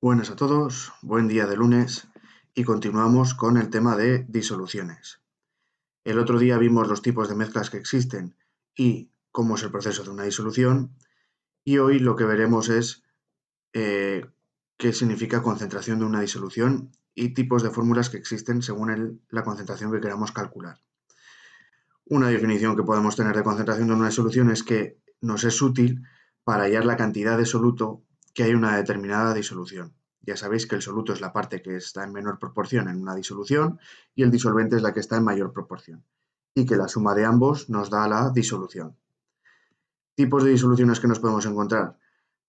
Buenas a todos, buen día de lunes y continuamos con el tema de disoluciones. El otro día vimos los tipos de mezclas que existen y cómo es el proceso de una disolución, y hoy lo que veremos es qué significa concentración de una disolución y tipos de fórmulas que existen según la concentración que queramos calcular. Una definición que podemos tener de concentración de una disolución es que nos es útil para hallar la cantidad de soluto que hay en una determinada disolución. Ya sabéis que el soluto es la parte que está en menor proporción en una disolución y el disolvente es la que está en mayor proporción, y que la suma de ambos nos da la disolución. Tipos de disoluciones que nos podemos encontrar.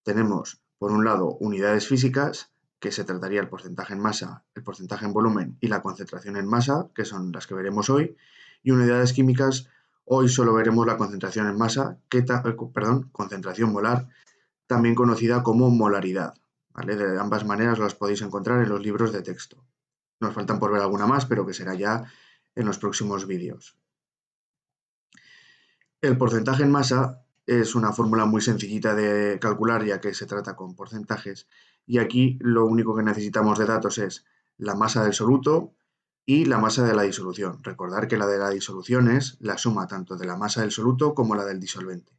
Tenemos, por un lado, unidades físicas, que se trataría el porcentaje en masa, el porcentaje en volumen y la concentración en masa, que son las que veremos hoy, y unidades químicas. Hoy solo veremos la concentración en masa, concentración molar, también conocida como molaridad. ¿Vale? De ambas maneras las podéis encontrar en los libros de texto. Nos faltan por ver alguna más, pero que será ya en los próximos vídeos. El porcentaje en masa es una fórmula muy sencillita de calcular, ya que se trata con porcentajes, y aquí lo único que necesitamos de datos es la masa del soluto y la masa de la disolución. Recordar que la de la disolución es la suma tanto de la masa del soluto como la del disolvente.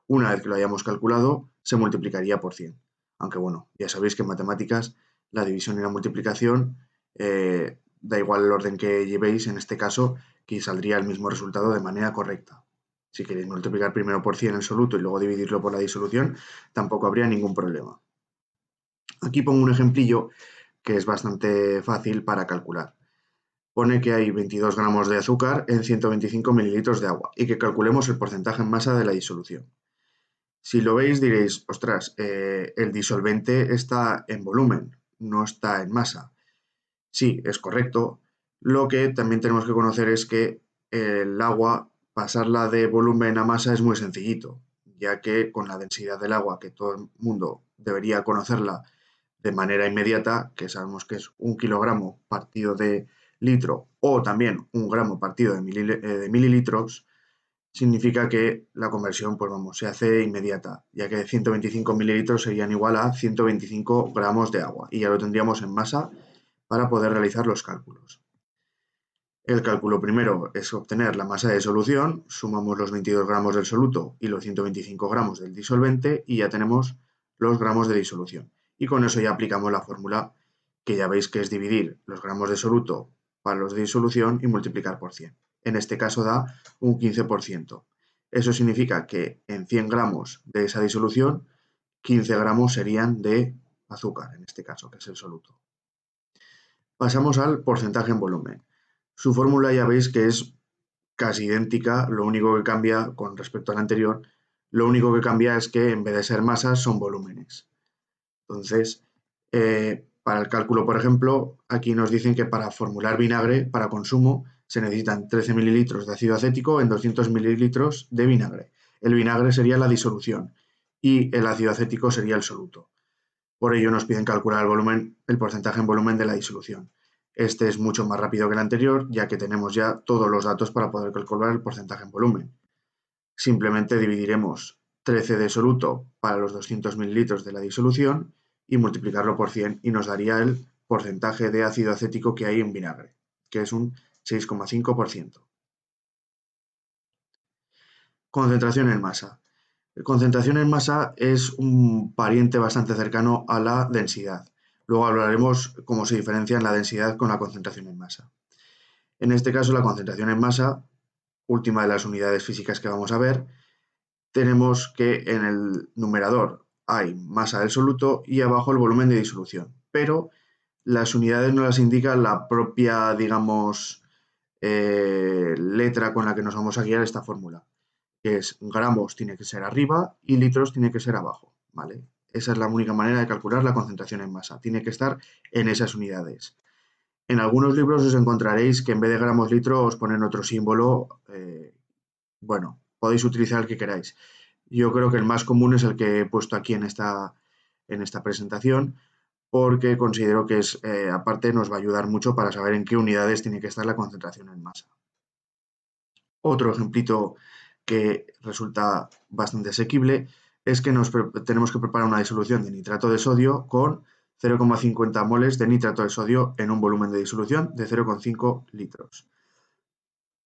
Una vez que lo hayamos calculado, se multiplicaría por 100. Aunque bueno, ya sabéis que en matemáticas la división y la multiplicación, da igual el orden que llevéis, en este caso, que saldría el mismo resultado de manera correcta. Si queréis multiplicar primero por 100 el soluto y luego dividirlo por la disolución, tampoco habría ningún problema. Aquí pongo un ejemplillo que es bastante fácil para calcular. Pone que hay 22 gramos de azúcar en 125 mililitros de agua y que calculemos el porcentaje en masa de la disolución. Si lo veis diréis, ostras, el disolvente está en volumen, no está en masa. Sí, es correcto. Lo que también tenemos que conocer es que el agua, pasarla de volumen a masa es muy sencillito, ya que con la densidad del agua, que todo el mundo debería conocerla de manera inmediata, que sabemos que es 1 kilogramo partido de litro o también 1 gramo partido de mililitros, significa que la conversión, pues vamos, se hace inmediata, ya que 125 mililitros serían igual a 125 gramos de agua y ya lo tendríamos en masa para poder realizar los cálculos. El cálculo primero es obtener la masa de solución, sumamos los 22 gramos del soluto y los 125 gramos del disolvente y ya tenemos los gramos de disolución. Y con eso ya aplicamos la fórmula, que ya veis que es dividir los gramos de soluto para los de disolución y multiplicar por 100. En este caso da un 15%. Eso significa que en 100 gramos de esa disolución, 15 gramos serían de azúcar, en este caso, que es el soluto. Pasamos al porcentaje en volumen. Su fórmula ya veis que es casi idéntica, lo único que cambia con respecto a la anterior, lo único que cambia es que en vez de ser masas son volúmenes. Entonces, para el cálculo, por ejemplo, aquí nos dicen que para formular vinagre para consumo se necesitan 13 mililitros de ácido acético en 200 mililitros de vinagre. El vinagre sería la disolución y el ácido acético sería el soluto. Por ello nos piden calcular el porcentaje en volumen de la disolución. Este es mucho más rápido que el anterior, ya que tenemos ya todos los datos para poder calcular el porcentaje en volumen. Simplemente dividiremos 13 de soluto para los 200 mililitros de la disolución y multiplicarlo por 100 y nos daría el porcentaje de ácido acético que hay en vinagre, que es un 6,5%. Concentración en masa. Concentración en masa es un pariente bastante cercano a la densidad. Luego hablaremos cómo se diferencian la densidad con la concentración en masa. En este caso, la concentración en masa, última de las unidades físicas que vamos a ver, tenemos que en el numerador hay masa del soluto y abajo el volumen de disolución. Pero las unidades no las indica la propia, digamos, letra con la que nos vamos a guiar esta fórmula, que es gramos tiene que ser arriba y litros tiene que ser abajo, ¿vale? Esa es la única manera de calcular la concentración en masa, tiene que estar en esas unidades. En algunos libros os encontraréis que en vez de gramos litro os ponen otro símbolo, bueno, podéis utilizar el que queráis. Yo creo que el más común es el que he puesto aquí en esta presentación, porque considero que es, aparte nos va a ayudar mucho para saber en qué unidades tiene que estar la concentración en masa. Otro ejemplito que resulta bastante asequible es que tenemos que preparar una disolución de nitrato de sodio con 0,50 moles de nitrato de sodio en un volumen de disolución de 0,5 litros.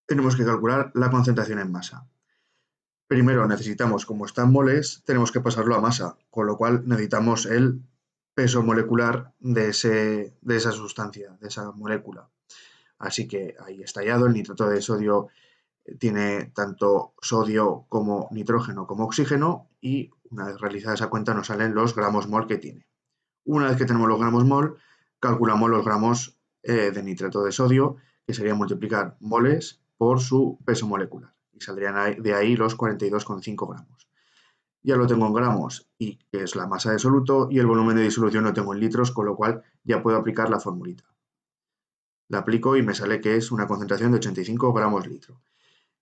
Tenemos que calcular la concentración en masa. Primero necesitamos, como está en moles, tenemos que pasarlo a masa, con lo cual necesitamos el peso molecular de esa sustancia, de esa molécula. Así que ahí está hallado, el nitrato de sodio tiene tanto sodio como nitrógeno como oxígeno y una vez realizada esa cuenta nos salen los gramos mol que tiene. Una vez que tenemos los gramos mol, calculamos los gramos de nitrato de sodio, que sería multiplicar moles por su peso molecular y saldrían de ahí los 42,5 gramos. Ya lo tengo en gramos y que es la masa de soluto y el volumen de disolución lo tengo en litros, con lo cual ya puedo aplicar la formulita. La aplico y me sale que es una concentración de 85 gramos litro.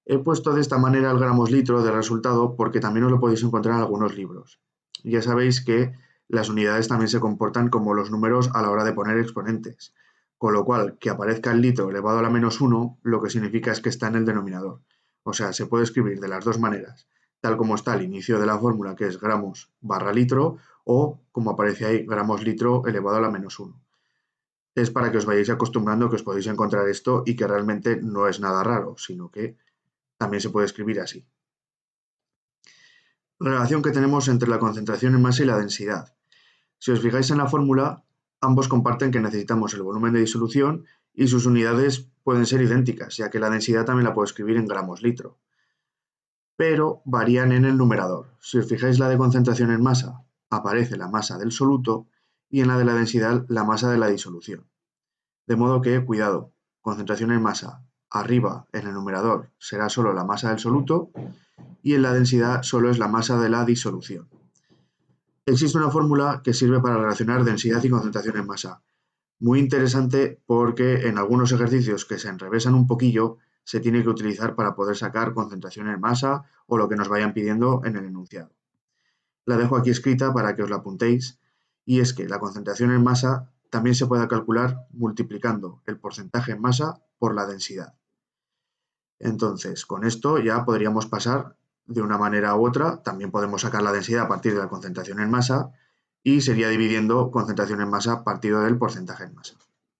He puesto de esta manera el gramos litro de resultado porque también os lo podéis encontrar en algunos libros. Ya sabéis que las unidades también se comportan como los números a la hora de poner exponentes, con lo cual que aparezca el litro elevado a la menos 1 lo que significa es que está en el denominador. O sea, se puede escribir de las dos maneras, tal como está al inicio de la fórmula, que es gramos barra litro, o como aparece ahí, gramos litro elevado a la menos 1. Es para que os vayáis acostumbrando que os podéis encontrar esto y que realmente no es nada raro, sino que también se puede escribir así. La relación que tenemos entre la concentración en masa y la densidad. Si os fijáis en la fórmula, ambos comparten que necesitamos el volumen de disolución y sus unidades pueden ser idénticas, ya que la densidad también la puedo escribir en gramos litro. Pero varían en el numerador. Si os fijáis la de concentración en masa, aparece la masa del soluto y en la de la densidad la masa de la disolución. De modo que, cuidado, concentración en masa, arriba en el numerador será solo la masa del soluto y en la densidad solo es la masa de la disolución. Existe una fórmula que sirve para relacionar densidad y concentración en masa. Muy interesante porque en algunos ejercicios que se enrevesan un poquillo se tiene que utilizar para poder sacar concentración en masa o lo que nos vayan pidiendo en el enunciado. La dejo aquí escrita para que os la apuntéis y es que la concentración en masa también se puede calcular multiplicando el porcentaje en masa por la densidad. Entonces, con esto ya podríamos pasar de una manera u otra, también podemos sacar la densidad a partir de la concentración en masa y sería dividiendo concentración en masa partido del porcentaje en masa.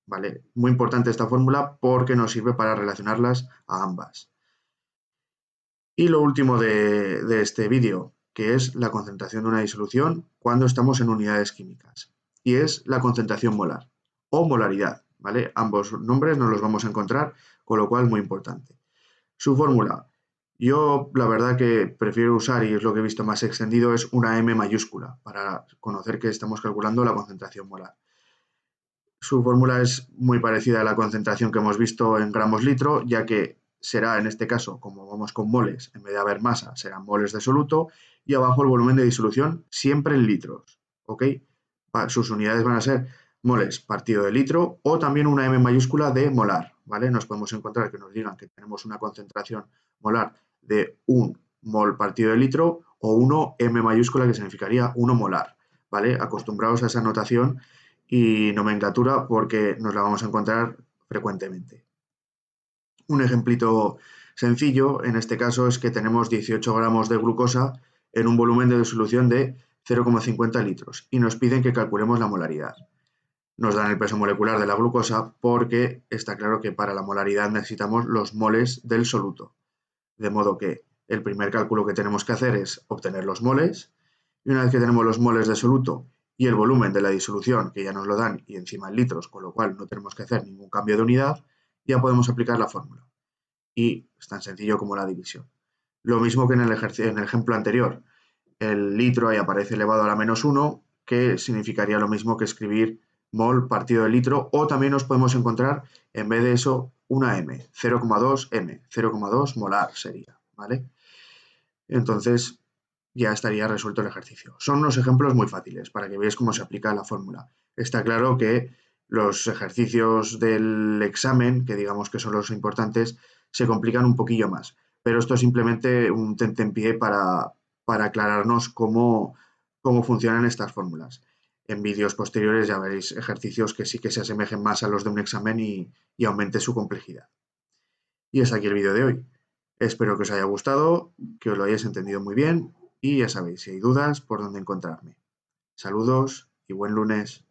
¿Vale? Muy importante esta fórmula porque nos sirve para relacionarlas a ambas. Y lo último de este vídeo, que es la concentración de una disolución cuando estamos en unidades químicas, y es la concentración molar o molaridad. ¿Vale? Ambos nombres nos los vamos a encontrar, con lo cual muy importante. Su fórmula, yo la verdad que prefiero usar, y es lo que he visto más extendido, es una M mayúscula para conocer que estamos calculando la concentración molar. Su fórmula es muy parecida a la concentración que hemos visto en gramos litro, ya que será en este caso, como vamos con moles, en vez de haber masa, serán moles de soluto, y abajo el volumen de disolución siempre en litros, ¿ok? Sus unidades van a ser moles partido de litro o también una M mayúscula de molar, ¿vale? Nos podemos encontrar que nos digan que tenemos una concentración molar de 1 mol partido de litro o 1 M mayúscula que significaría 1 molar, ¿vale? Acostumbraos a esa notación y nomenclatura porque nos la vamos a encontrar frecuentemente. Un ejemplito sencillo en este caso es que tenemos 18 gramos de glucosa en un volumen de disolución de 0,50 litros y nos piden que calculemos la molaridad. Nos dan el peso molecular de la glucosa porque está claro que para la molaridad necesitamos los moles del soluto. De modo que el primer cálculo que tenemos que hacer es obtener los moles y una vez que tenemos los moles de soluto y el volumen de la disolución, que ya nos lo dan, y encima en litros, con lo cual no tenemos que hacer ningún cambio de unidad, ya podemos aplicar la fórmula. Y es tan sencillo como la división. Lo mismo que en el ejemplo anterior. El litro ahí aparece elevado a la menos 1, que significaría lo mismo que escribir mol partido de litro, o también nos podemos encontrar, en vez de eso, una M, 0,2 M, 0,2 molar sería, ¿vale? Entonces, ya estaría resuelto el ejercicio. Son unos ejemplos muy fáciles para que veáis cómo se aplica la fórmula. Está claro que los ejercicios del examen, que digamos que son los importantes, se complican un poquillo más. Pero esto es simplemente un tentempié para aclararnos cómo funcionan estas fórmulas. En vídeos posteriores ya veréis ejercicios que sí que se asemejen más a los de un examen y aumente su complejidad. Y es aquí el vídeo de hoy. Espero que os haya gustado, que os lo hayáis entendido muy bien y ya sabéis, si hay dudas, por dónde encontrarme. Saludos y buen lunes.